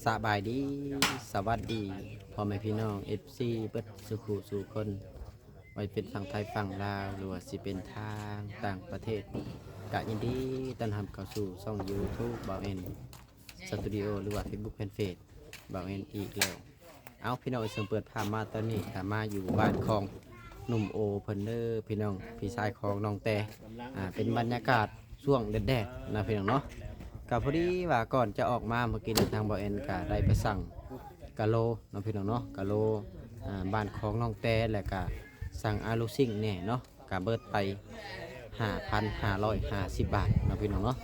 สบายดีสวัสดีพ่อแม่พี่น้องเอฟซีเบิดสุขุสู่คนไว้เป็นฝั่งไทยฝั่งลาวหรือว่าสิเป็นทางต่างประเทศกะยินดีต้อนรับเข้าสู่ช่องยูทูบบ่าวเอ็นสตูดิโอหรือว่าเฟซบุ๊กแฟนเพจบ่าวเอ็นอีกแล้วเอาพี่น้องเสริมเปิดภาพมาตอนนี้กะมาอยู่บ้านของหนุ่มโอเพิ่นเด้อพี่น้องพี่ชายของน้องแต่เป็นบรรยากาศช่วงแดดๆนะพี่น้องเนาะ กับพอดีว่าก่อนจะออกมาเมื่อกี้ทางบอเอ็นก็ได้ไปสั่งกะโลน้องพี่น้องเนาะกะโลบ้านของน้องแต่แล้วก็สั่งอาลูซิ่งเนี่ยเนาะกะเบิดไป5,550 บาทน้องพี่น้องเนาะ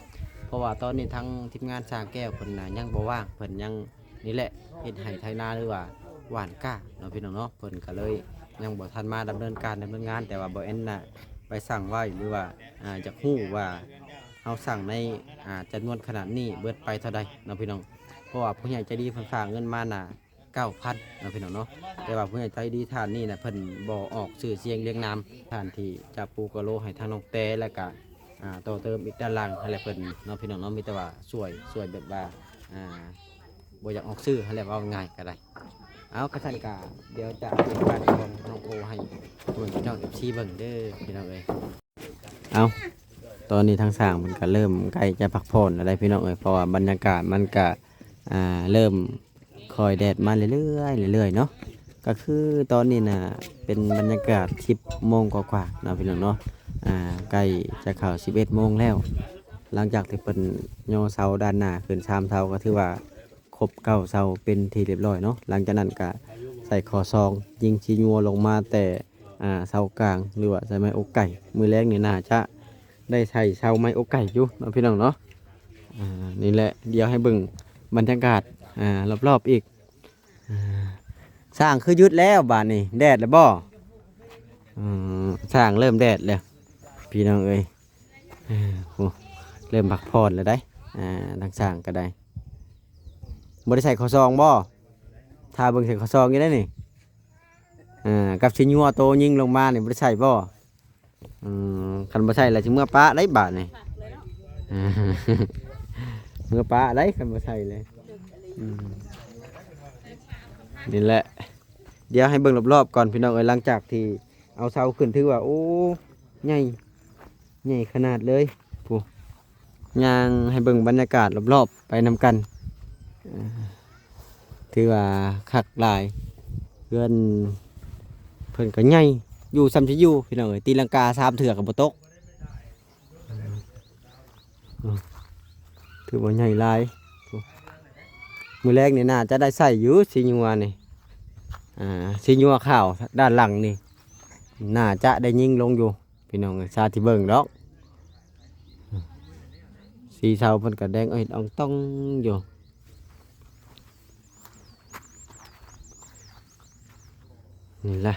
เพราะว่าตอนนี้ทั้งทีมงานสร้างแก้วเพิ่นน่ะยังบ่ว่างเพิ่นยังนี่แหละเฮ็ดให้ไทนาหรือว่าหวานก้าน้องพี่น้องเนาะเพิ่นก็เลยยังบ่ทันมาดำเนินงานแต่ว่าบอเอ็นน่ะไปสั่งไว้หรือว่าอยากฮู้ว่า เอาสั่งในจำนวนขนาดนี้เบิดไปเท่าใดน้องพี่น้องเพราะว่าผู้ใหญ่ใจดีเพิ่นฝากเงินมาน่ะ9,000น้องพี่น้องเนาะแต่ว่าผู้ใหญ่ใจดีท่านนี่น่ะเพิ่นบ่ออกชื่อเสียงเรียงนามท่านที่จะปูกะโลให้ทางน้องแต่แล้วก็ต่อเติมอีกด้านล่างให้แหละเพิ่นน้องพี่น้องเนาะมีแต่ว่าช่วยแบบว่าบ่อยากออกชื่อให้แหละว่าง่ายก็ได้เอากระทันกะเดี๋ยวจะเป็นบ้านของน้องโอให้เบิ่งพี่น้อง FC เบิ่งเด้อพี่น้องเอ้ยเอาตอนนี้ทางสร้างมันก็เริ่มใกล้จะพักผ่อนอะไรพี่น้องเอ้ยเพราะว่าบรรยากาศมันก็เริ่มคอยแดดมาเรื่อยๆเรื่อยๆเนาะก็คือตอนนี้นะเป็นบรรยากาศ10 โมงกว่าๆนะพี่น้องเนาะใกล้จะเข้า11 โมงแล้วหลังจากที่เป็นโยเสาด้านหน้าขึ้น3 เสาก็ถือว่าครบ9 เสาเป็นที่เรียบร้อยเนาะหลังจากนั้นก็ใส่คอซองยิงชีญัวลงมาแต่เสากลางหรือว่าใส่ไม้อกไก่มือแรกนี่น่าจะได้ใส่เสาไม้อกไก่อยู่เนาะพี่น้องเนาะนี่แหละเดี๋ยวให้เบิ่งบรรยากาศรอบๆอีกสร้างคือยุดแล้วบ้านนี่แดดแล้วบ่สร้างเริ่มแดดแล้วพี่น้องเอ้ยเริ่มพักผ่อนแล้วได้ทางสร้างก็ได้บ่ได้ใส่ข้อซองบ่ถ้าเบิ่งใส่ข้อซองอยู่ได้นี่กับชิ้นยัวโตยิงลงมานี่บ่ได้ใส่บ่คันบ่ใช่แล้วสิเมื่อป้าได้บาทนี่เมื่อป้าได้คันบ่ใช่เลยนี่แหละเดี๋ยวให้เบิ่งรอบๆก่อนพี่น้องเอ้ยหลังจากที่เอาเสาขึ้นถือว่าโอ้ใหญ่ขนาดเลยผู้ย่างให้เบิ่งบรรยากาศรอบๆไปนำกันถือว่าคักหลายเพื่อนเพิ่นก็ใหญ่อยู่ซ้ำสิอยู่พี่น้องเอ้ยตีลังกา3 เถื่อกับบ่ตกถือว่าใหญ่หลายมือแรกนี่น่าจะได้ใส่อยู่สีญัวนี่สีญัวขาวด้านหลังนี่น่าจะได้ยิงลงอยู่พี่น้องชาติเบิ่งดอกสีเทาเพิ่นก็แดงเอ้ยอ่องต้องอยู่นี่แหละ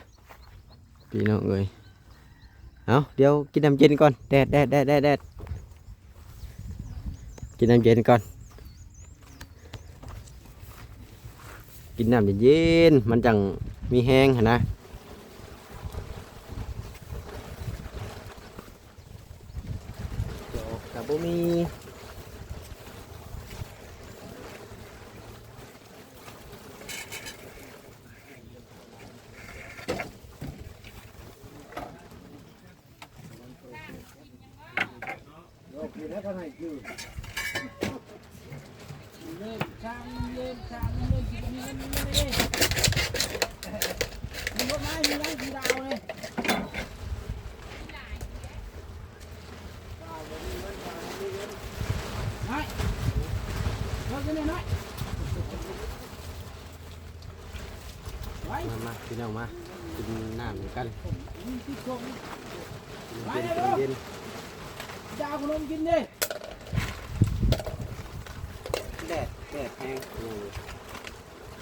พี่น้องเอ้ยเอาเดี๋ยวกินน้ำเย็นก่อนแดดกินน้ำเย็นก่อนกินน้ำเย็นมันจังมีแห้งนะกับบุมีมาพี่น้องมากินน้ำกันเย็นดาวขนมกินดิแดดแห้ง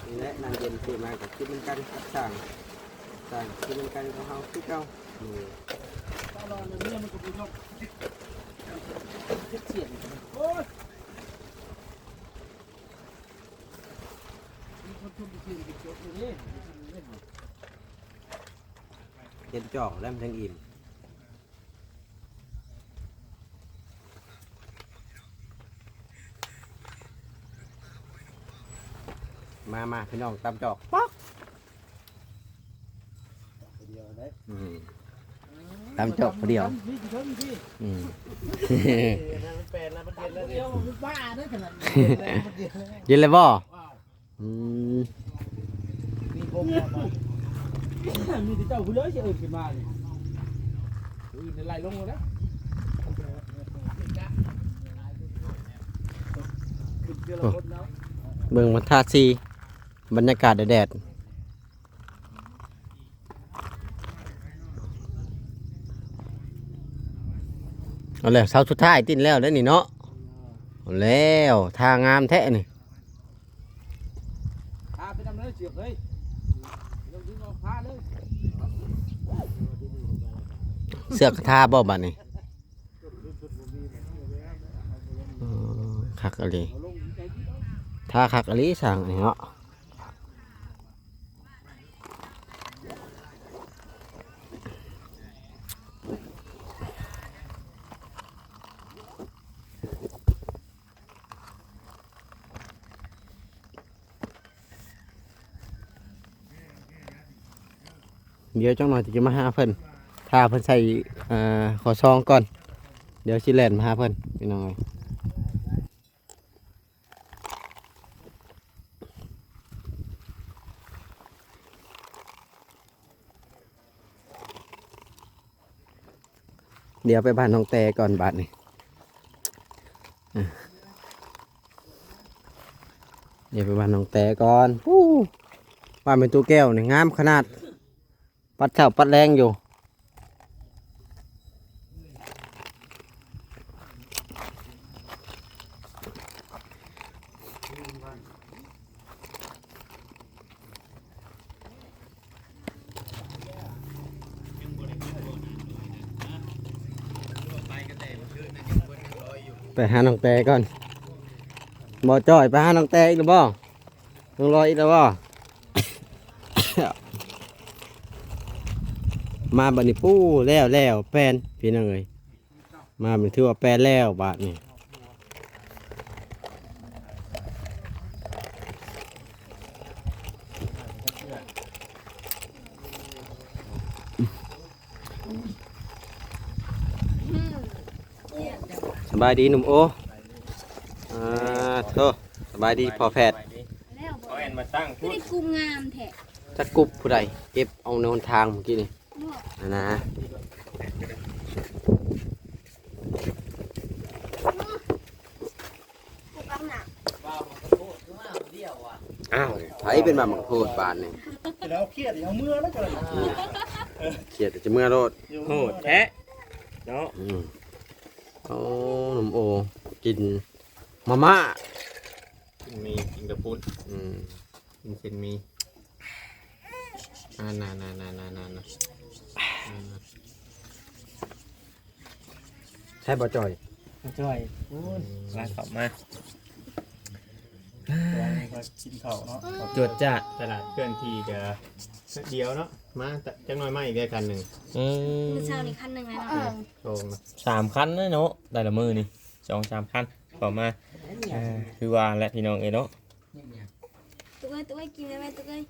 นี่แหละน้ำเย็นเกิดมากับกินกันสั่งกินกันของเขาที่เก่าตลอดเลยเนี่ยมันก็บุญนกเสียงโอ้ยมีคนทุ่มเสียงติดจบเลยเย็นจ่อแล้วมันทั้งอิ่ม มาพี่น้องตำจอกป๊อกตำจอกเดียวยินเลยบ่มีแต่เจ้าผู้เลี้ยงจะเอิ้นขึ้นมาเลยในไล่ลงเลยนะ เบิ่งมันท่าซีบรรยากาศแดดเอาแล้วเช้าสุดท้ายตินแล้วได้นี่เนาะเอาแล้วทางามแท้นี่ พาไปทำเลยเสียบเลยลงถึงเอาพาเลย เสื้อกระทาบ่บัดนี่คักอะไรท่าคักอะไรสั่งนี่เนาะเดี๋ยวจังหน่อยจะมาหาเพิ่นถ้าเพิ่นใส่ขอซองก่อนเดี๋ยวสิแล่นมาหาเพิ่นพี่น้องเอ้ยเดี๋ยวไปบ้านน้องแต่ก่อนบาดนี่เดี๋ยวไปบ้านน้องแต่ก่อนบ้านเป็นตู้แก้วนี่งามขนาดปัดเช้าปัดแรงอยู่ไปหาน้องแต่ก่อนบ่จ่อยไปหาน้องแต่อีกหรือบ่น้องลอยอีกหรือบ่ มาบัดนี้ปู้แล้วแปนพี่น้องเอ้ยมาเป็นถือว่าแปนแล้วบาดนี่สบายดีหนุ่มโอโธ่สบายดีพอแพทย์ แล้วบ่ เอาแอนมาตั้ง คือได้กลุ่มงามแท้ จักกุบผู้ใดเก็บเอาในหนทางเมื่อกี้นี่ บ่ นะ ปลูกกำหนัก อ้าวไผเป็นแบบมักโพดบานนี่ แล้วเครียดเอาเมื่อแล้วกัน เขียดจะเมื่อโลด โหดแท้เนาะ โอ้หนุ่มโอกินมาม่า มีกินกระปุ้น อืม กินเส้นมีนา ใช่บ่จ่อย จ่อยมาขับมากินข้าวเนาะจวดจ้าตลาดเคลื่อนที่จะเดียวเนาะมาจังน้อยมาอีกได้กันหนึ่ง มื้อเช้านี่คันหนึงแล้วเนาะ โชมนะ 3 คันเลยเนาะได้ละมือนี่2-3 คันต่อมาคือว่าและพี่น้องเอ้ยเนาะ ตุ๊กเอ้ยกินได้ไหมตุ๊กเอ้ย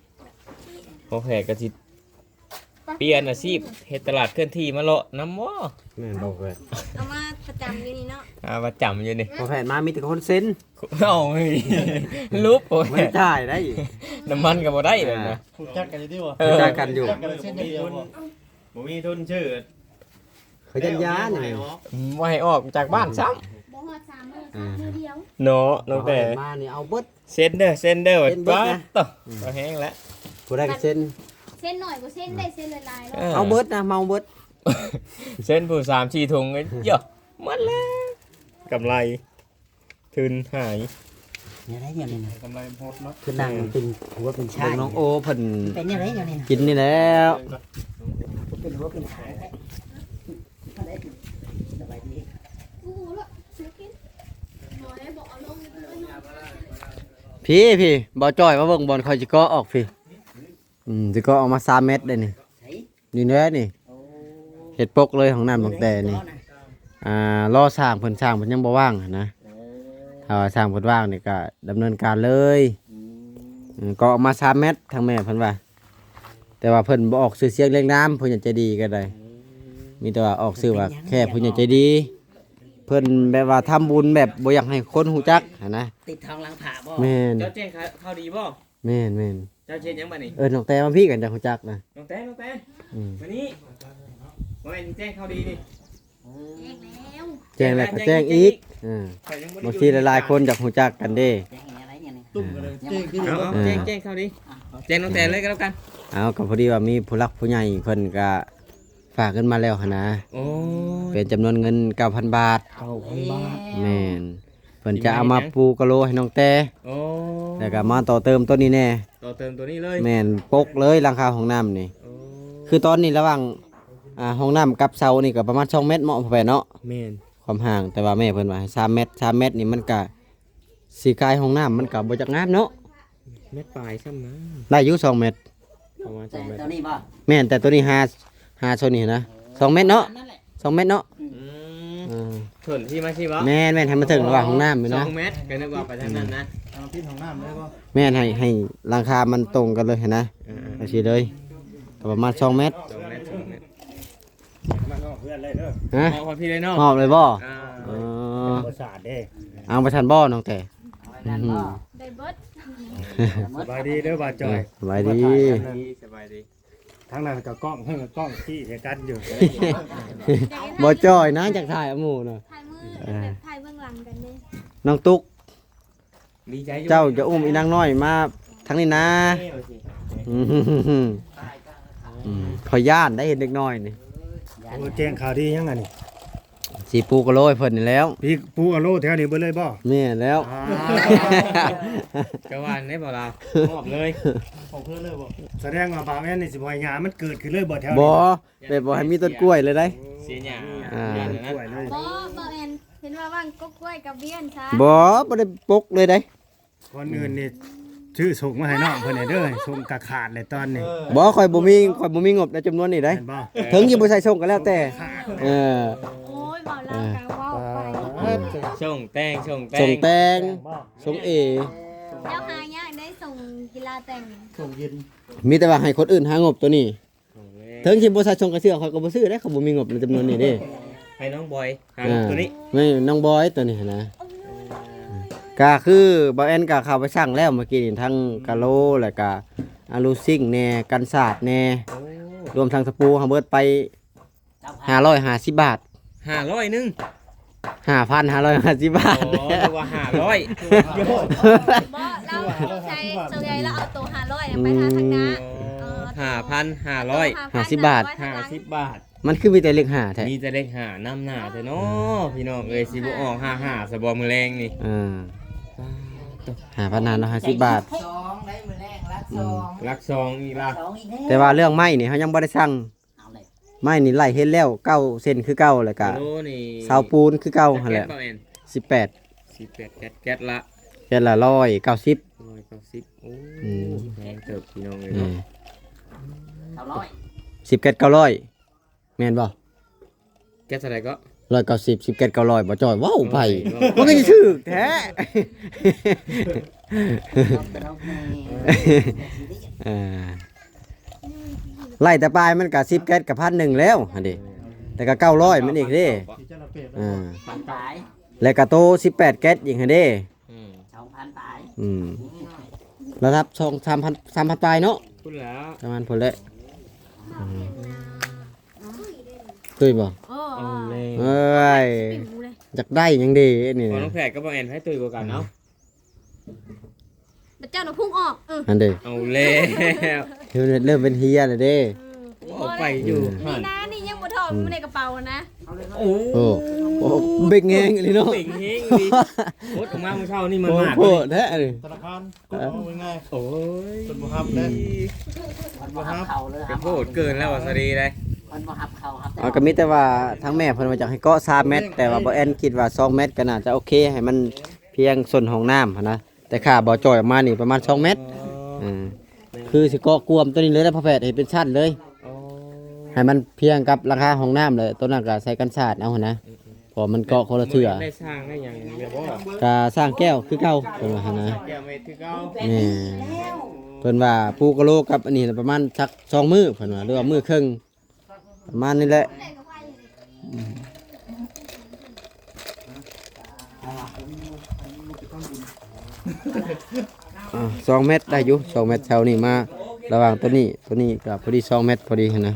พอแผกก็สิเปลี่ยนอาชีพเฮ็ดตลาดเคลื่อนที่มาเลาะน้ำบ่ แม่นบอกเลย เอามาประจำอยู่นี่เนาะ ประจำอยู่นี่ พอแผนมามีแต่คนเซ็น เอาเฮ้ยรูปโอ้ย ไม่ได้ได้ น้ำมันก็บ่ได้เลยนะ พูดจักกันอยู่ดิวะ รู้จักกันอยู่ เส้นเดียวบ่มีทุนชื่อ เขายันยานไง บ่ให้ออกจากบ้านซ้ บ่ฮอด3 มื้อเดียว ำเนาะน้องแต่ มานี่เอาเบิด เซ็นเด้อแ เซ็นเบิด ป๊า นะ ต่อก็แห้งแล้ว ผู้ได้ก็เซ็น เส้นหน่อยบ่เส้นได้เส้นหลายๆแล้ว เอาเบิดนะเมาเบิด เส้นผู้3-4 ถุงเยอะหมดแล้วกำไรทุนหาย เนี่ยไรเนี่ยนี่นะ กำไรโหดเนาะ คือนั่งเป็นหัวเป็นชา เบิ่ ย งน้องโอเพิ่น เป็นเนี่ยไรเนี่ยนี่นะ กินนี่แล้ว เป็นหัวเป็นชายแท้สบายดี กูละซื้อกินบ่ให้บอกเอาลงเลย พี่บ่จ่อยมาเบิ่งบอลคอยสิก็ออกพี่สิก็ออกมา3 เม็ดได้นี่ ใส่ นี่แน่นี่ โอ้ เฮ็ดปกเลยของน้ำตั้งแต่นี่รอสร้างเพิ่นยังบ่ว่างนะถ้าว่าสร้างเพิ่นว่างนี่ก็ดำเนินการเลย ก็ออกมา3เมตรทางแม่เพิ่นว่าแต่ว่าเพิ่นบ่ออกชื่อเสียงเรียงนามเพิ่นอยากใจดีก็ได้มีแต่ว่าออกชื่อว่าแค่เพิ่นอยากใจดีเพิ่นแบบว่าทำบุญแบบบ่อยากให้คนฮู้จักหันนะ ติดทองหลังผาบ่ แม่น เจ้าแจ้งข่าวดีบ่ แม่นแม่น เจ้าเช็ดยังบัดนี้ น้องแต่มาพี่กันจังฮู้จักนะ น้องแต้ อืม วันนี้ว่าแม่นแจ้งข่าวดีนี่ แจ้งแล้ว แจ้งแล้วก็แจ้งอีกข่อยยังบ่ได้ บางทีหลายๆคนอยากฮู้จักกันเด้ แจ้งอะไรเนี่ยนี่ ตุ้มกันเลยเจ๊งขึ้น เอาแจ้งข่าวดีแจ้งน้องแต้เลยก็แล้วกัน เอาก็พอดีว่ามีผู้หลักผู้ใหญ่เพิ่นก็ฝากเงินมาแล้วหั่นนะ โอ้ เป็นจำนวนเงิน 9,000 บาท 9,000 บาท แม่นเพิ่นจะเอามาปูกะโลให้น้องแต่ โอ้ แล้วก็มาต่อเติมตัวนี้แน่ ต่อเติมตัวนี้เลย แม่นปกเลยหลังคาห้องน้ำนี่ โอ้ คือตอนนี้ระหว่างห้องน้ำกับเสานี่ก็ประมาณ2เมตรเหมาะพอไปเนาะ แม่น ความห่างแต่ว่าแม่เพิ่นว่าให้3เมตร3เมตรนี่มันก็สีกายห้องน้ำมันก็บ่จักงามเนาะ เม็ดปลายซ้ำนะ ได้อยู่2เมตร ประมาณ แต่ 2เม็ด ตัวนี้บ่ แม่นแต่ตัวนี้5โซนนี่นะ2เมตรเนาะ นั่นแหละ 2เมตรเนาะ อืม อ่า ส่วนที่มาสิบ่ แม่นให้มันถึงระหว่างห้องน้ำอยู่ สอ นะ งเม็ดก็นึกว่าไปทางนั้นนะ เอาพี่ของน้ำได้บ่ แม่นให้ราคามันตรงกันเลยเห็นนะ อ่า เอาสิเลยก็ประมาณ2เมตร 2เม็ด2เม็ด มาเนาะเพื่อนเลยเด้อ ฮะ มองพอพี่เลยเนาะ หอบเลยบ่ อ่า เออ บ่สาดเด้ เอาไปทันบ่น้องแต่ เอาไว้นั่นบ่ ได้เบิด สบายดีเด้อบ่าจอย สบายดี สบายดี ทั้งนั้นก็กล้องเพิ่นก็กล้องที่เหตุการณ์อยู่ บ่จ้อยนะจากถ่ายเอาหมู่น่ะ ถ่ายมือแบบถ่ายเบื้องหลังกันเด้ น้องตุ๊ก ดีใจอยู่ เจ้าจะอุ้มอีนางน้อยมาทั้งนี้นะ เอ้ยเอาสิ ขอย่านได้เห็นเด็กน้อยนี่ โอ้แจ้งข่าวดียังไงนี่ สีปูกระโลยเพิ่นนี่แล้ว พี่ปูอโลแถวนี้เบ่เลยบ่ แม่นแล้ว กะวานได้บ่ล่ะมอบเลย ของเพิ่นเลยบ่แสดงว่าบ่าวแม่นนี่สิบ่ให้หญ้ามันเกิดขึ้นเลยบ่แถว บ่ นี้ แบบบ่ให้มีต้นกล้วยเลยได้ เสียหยัง อ่า ย่านนั้น กล้วยเลย บ่บ่แอนเห็นว่าว่างก็กล้วยกับเบี้ยนซะ บ่บ่ได้ปกเลยได้ คนอื่นนี่ชื่อส่งมาให้น้องเพิ่นให้เด้อส่งกะขาดเลยตอนนี้ บ่ข่อยบ่มีงบในจำนวนนี้ได้ เห็นบ่ ถึงสิบ่ใส่ส่งก็แล้วแต่เออ โอ้ยบ่ลาวกะว้าวไป ส่งแตงส่งแต ส่ง ง แตงส่งเอ เจ้าหายากได้ส่งกีฬาแต่ง ส่งยิน มีแต่ว่าให้คนอื่นหางบตัวนี้ถึงสิบ่ใส่ส่งกระเสื้อข่อยก็บ่ซื้อได้เขาบ่มีงบในจำนวนนี้เด้ ให้น้องบอยหา อ่า ตัวนี้ ไม่น้องบอยตัวนี้นะก็คือบ่าวแอนก็เข้าไปสั่งแล้วเมื่อกี้นี่ทั้งกะโลแล้วก็อะลูซิ่งแน่กันศาสตร์แน่ โอ้ รวมทั้งสปูเฮาเบิดไป550 บาท 500นึง 5,550 บาท โอ้เรียกว่า500 บ่เราใช้ส่วนใหญ่เราเอาตัว500เนี่ยไปหาทางหน้า 5,500 50 บาท 50 บาท มันคือมีแต่เลข5แท้ มีแต่เลข5นำหน้าเถอะเนาะพี่น้องเอ้ยสิบ่ออก55สะบ่มื้อแรงนี่ 5,550 บาท สองได้มื้อแรกละสอง ลักซองอีกล่ะ สองอีกแล้ว แต่ว่าเรื่องไม้นี่เฮายังบ่ได้สั่ง เอาเลย ไม้นี่ไล่เฮ็ดแล้ว9เซนคือเก่าแล้วก็ โลนี่ เสาปูนคือเก่าหั่นแหละ แก๊สเปาแอน 18 18แก๊สละ แค่ละ190 190โอ้ อืม แพงเติบพี่น้องเลย อื เนาะ ม 900 10แก๊ส900แม่นบ่ แก๊สอะไรก็ 190 10แก๊ส900บ่จ่อยว้าวไป โอ้ย มันก็จะถูกแท้ เราแม่ อ่าไล่แต่ปลายมันก็10แก๊สกับ1,000แล้วหั่นดิแต่ก็900มันอีกเด้ ที่จะระเบียบ อ่า พันตาย แล้วก็โต18แก๊สอีกหั่นเด้ อืม 2,000ตาย อืมระดับ3,000ปลายเนาะ พูดแล้ว ประมาณพุ่นแหละคุยบ่ โอ้ เอาเลย เอ้ย ปิ่มเลย อยากได้หยังดีนี่ พอ นะ น้องแพรก็บอกแอนให้ตุยกว่ากันเนาะ บัดเจ้าน่ะพุ่งออก อันเด้ เอาแล้ว เริ่มเป็นเฮียแล้วเด้ เอาไปอยู่ นี่นะนี่ยังบ่ถอดมันในกระเป๋านะ โอ้ โอ้โอ้เบกแงงเลยเนาะ เป่งเฮงดีโคตรมาเมื่อเช้านี่มัน โอ้ มาก โห เลย แท้เลย ธนาคารก็เอาง่าย โอ้ย ๆเป็นบ่ฮับเด้ มันบ่หับเขาเลย กระโดดเกินแล้วอ่ะสวัสดีเลย มันบ่หับเขาครับ เอาก็มีแต่ว่าทั้งแม่เพิ่นว่าจะให้เกาะ3เมตรแต่ว่าบ่แอนคิดว่า2เมตรก็น่าจะโอเคให้มันเพียงส่วนห้องน้ำหั้นนะแต่ค่าบ่จ่อยออกมานี่ประมาณ2เมตรคือสิเกาะกวมตัวนี้เลยนะพ่อแพทย์ให้เป็นชั้นเลย อ๋อ ให้มันเพียงกับราคาห้องน้ำเลยตัวนั้นก็ใส่กันศาสตร์เอาหั่นนะ พอมันเกาะคนละเทื่อ ได้สร้างได้หยังเรียกว่า ก็สร้างแก้วคือเก่าเพิ่นว่าหั่นนะ แก้วเม็ดคือเก่า นี่เพิ่นว่าปูกะโลกับอันนี้น่ะประมาณสัก2มื้อเพิ่นว่าหรือว่ามื้อครึ่งประมาณนี้แหละ2 เมตรได้อยู่2 เมตรแถวนี้มาระหว่างตัวนี้ก็พอดี2 เมตรพอดีหั่นนะ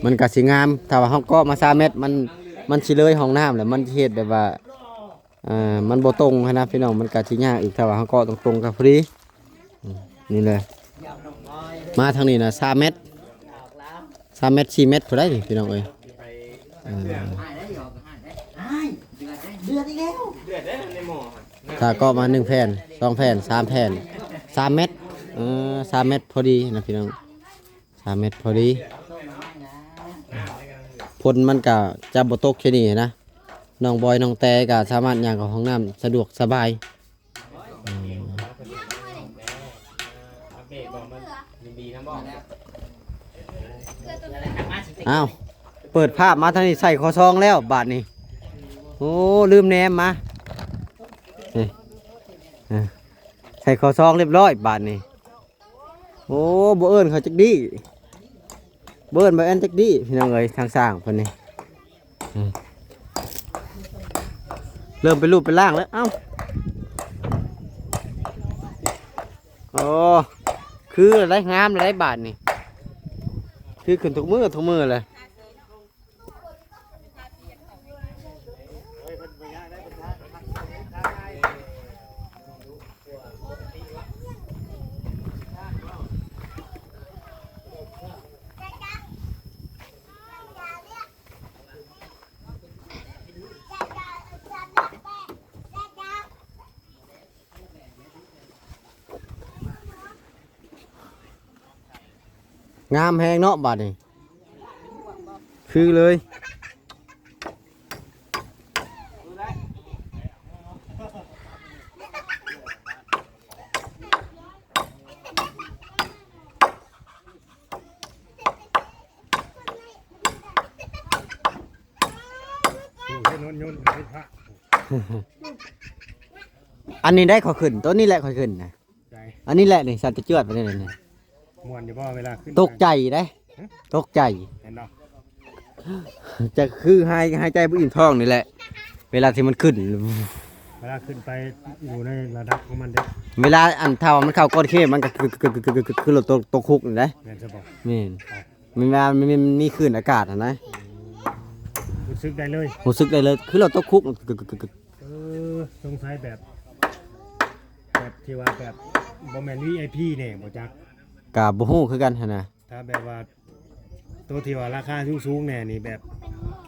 มันก็สิงามถ้าว่าเฮาเกาะมา3 เมตรมันสิเลยห้องน้ำแหละมันสิเฮ็ดแบบว่ามันบ่ตรงหั้นนะพี่น้องมันก็สิยากอีกถ้าว่าเฮาเกาะตรงๆก็พอดีนี่เลยมาทางนี้นะ3 เมตร3 เมตร4 เมตรพอได้นี่พี่น้องเอ้ย เดือดอีกแล้ว เดือดได้ในหม้อ ถ้าเกาะมา1 แผ่น2 แผ่น3 แผ่น3 เมตร3 เมตรพอดีนะพี่น้อง3 เมตรพอดีพลมันก็จะบ่ตกแค่นี้นะน้องบอยน้องแต่ก็สามารถย่างเข้าห้องน้ำสะดวกสบาย โอเคบอกมันดีๆนะบอก อ้าวเปิดภาพมาทางนี้ใส่คอซองแล้วบาทนี้โอ้ลืมแหนมมานี่ใส่คอซองเรียบร้อยบาทนี้โอ้บ่เอิ้นเขาจักดีบ่เอิ้นบ่เอิ้นจักดีพี่น้องเอ้ยทางสร้างเพิ่นนี่เริ่มเป็นรูปเป็นร่างแล้วเอ้าโอ้คืออะไรงามอะไรบาทนี่คือขึ้นทุกมือเลย งามแหงเนาะบาดนี่คือเลยอันนี้ได้ขอขึ้นตัวนี้แหละขอขึ้นนะอันนี้แหละนี่สัตว์จะเจือดไปนี่นี่ ม่วนอยู่บ่เวลาขึ้น ตกใจได้ตกใจ เห็นเนาะ จะคือหายใจบ่อิ่มท้องนี่แหละ เวลาที่มันขึ้น เวลาขึ้นไปอยู่ในระดับของมันเด้ เวลาอันเท่ามันเข้าก้อนเข้มมันก็คือรถตกคุกนี่ได้ แม่นจะบอก แม่นมันเวลามันมีคลื่นอากาศนะ รู้สึกได้เลย รู้สึกได้เลยคือรถตกคุก สงสัยแบบที่ว่าแบบบ่แม่น VIP เนี่ยบ่จัก กะบ่ฮู้คือกันหั่นน่ะ ถ้าแบบว่าตัวที่ว่าราคาสูงๆแน่นี่แบบ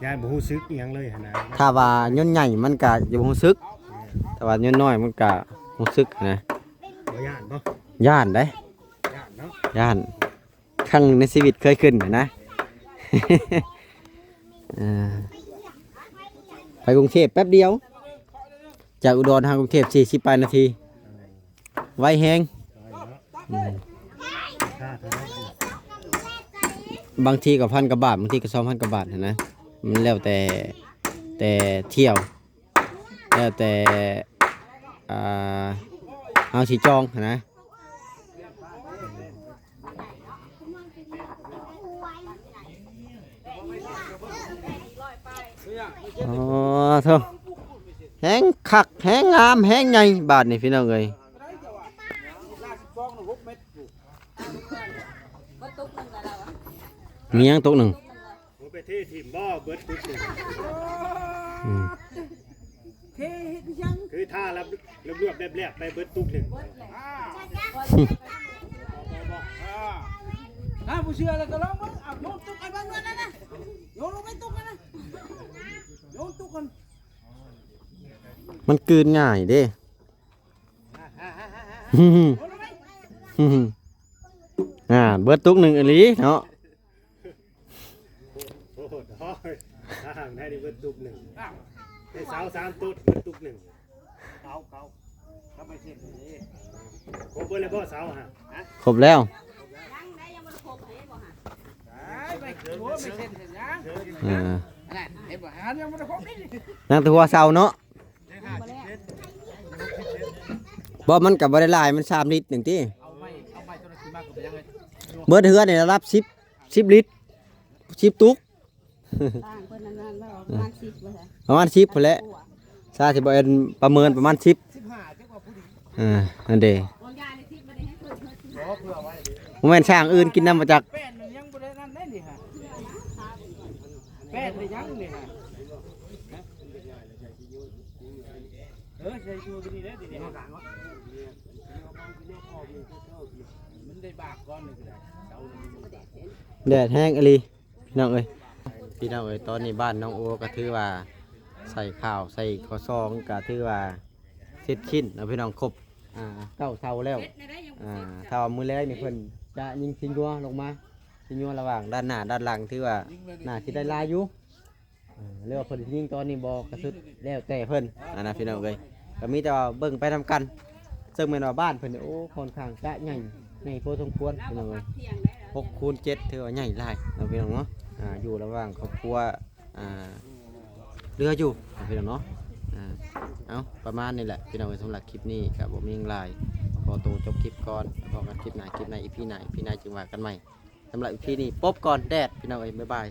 ย่านบ่ฮู้สึกอีหยังเลยหั่นนะ ถ้าว่าย่นใหญ่มันก็จะบ่รู้สึกแต่ว่าย่นน้อยมันก็รู้สึกนะ บ่ย่านบ่ ย่านได้ ย่านเนาะ ย่านครั้งในชีวิตเคยขึ้นนะ ไปกรุงเทพแป๊บเดียว จากอุดรทางกรุงเทพ48 นาที ไวแฮง ค่าเท่านั้น บางทีก็1,000 กว่าบาทบางทีก็2,000 กว่าบาทนะมันแล้วแต่เที่ยว แล้วแต่เอาสิจองนะ อ๋อเถอะแห้งคักแห้งงามแห้งใหญ่บาทนี่พี่น้องเอ้ยมีหยังตกหนึ่ง ผมไปที่ทีมบ่เบิดทุกสิ่ง อืม คือท่ารับรวบๆแลบๆไปเบิดทุกหนึ่ง ผู้เชื่อแล้วก็ลองมั้งเอาโยนตุ๊กกันบ้างด้วยนะโยนลงไปตุ๊กกันนะโยนตุ๊กกัน มันกลืนง่ายเด้ เบิดตุกหนึ่งอันนี้เนาะ โอ้โหถ้าห่างได้ดิเบิดทุกหนึ่งในเสา3ตุ๊ดเบิดทุกหนึ่งเขาถ้าไม่เช่นนี้ครบเบิดแล้วบ่เสาฮะ ครบแล้ว ไปโอ้ไม่เสร็จยัง อ่า นั่นเห็นบ่หายังบ่ได้ครบนี่ นั่งแตัวหัวเสาเนาะบ่มันก็บ่ได้หลายมัน3ลิตรหนึงติ เอาไม่ตัวนั้นขึ้นมาก็ไปยังไง เบิดเฮือนนี่รับ10ลิตร10ตุก ต่างคนนั้นๆว่าประมาณ10บ่ใช่ ประมาณ10พุ่นแหละซาสิบ่เอ็นประเมินประมาณ10 15จังว่าผู้ดี นั่นเด้ บางอย่างใน10บ่ได้ให้เพิ่น บ่เพื่อไว้ บ่แม่นช่างอื่นกินน้ำมาจาก แป้นมันยังบ่ได้นั่นได้นี่ฮะแป้นได้ยังนี่ฮะใส่ชูตัวนี้ได้ดิเนี่ยมันได้บากก่อนเลยก็ได้เสานี่ แดดแห้งอหลีพี่น้องเอ้ยพี่น้องเอ้ยตอนนี้บ้านน้องโอก็ถือว่าใส่ข้าวใส่ข้าวซองก็ถือว่าเสร็จชิ้นแล้วพี่น้องครบ9เท่าแล้วถ้าว่ามื้อแรกนี่เพิ่นจะยิงสิงยัวลงมาสิงยัวระหว่างด้านหน้าด้านหลังถือว่าน่าสิได้หลายอยู่เรียกว่าเพิ่นสิยิงตอนนี้บ่กระสุดแล้วแต่เพิ่นนะพี่น้องเอ้ยก็มีแต่ว่าเบิ่งไปทำกันซึ่งแม่นว่าบ้านเพิ่นนี่โอ้ค่อนข้างจะใหญ่ใหญ่พอสมควรพี่น้องเอ้ย6คูณ7ถือว่าใหญ่หลายเนาะพี่น้องเนาะอยู่ระหว่างครอบครัวเรืออยู่พี่น้องเนาะเอาประมาณนี้แหละพี่น้องสำหรับคลิปนี้กับผมยังไลน์ขอตัวจบคลิปก่อนแล้วพอกันคลิปไหนอีพีไหนจึงว่ากันใหม่สำหรับอีพีนี้ป๊บก่อนแดดพี่น้องเอ้ยบ๊ายบาย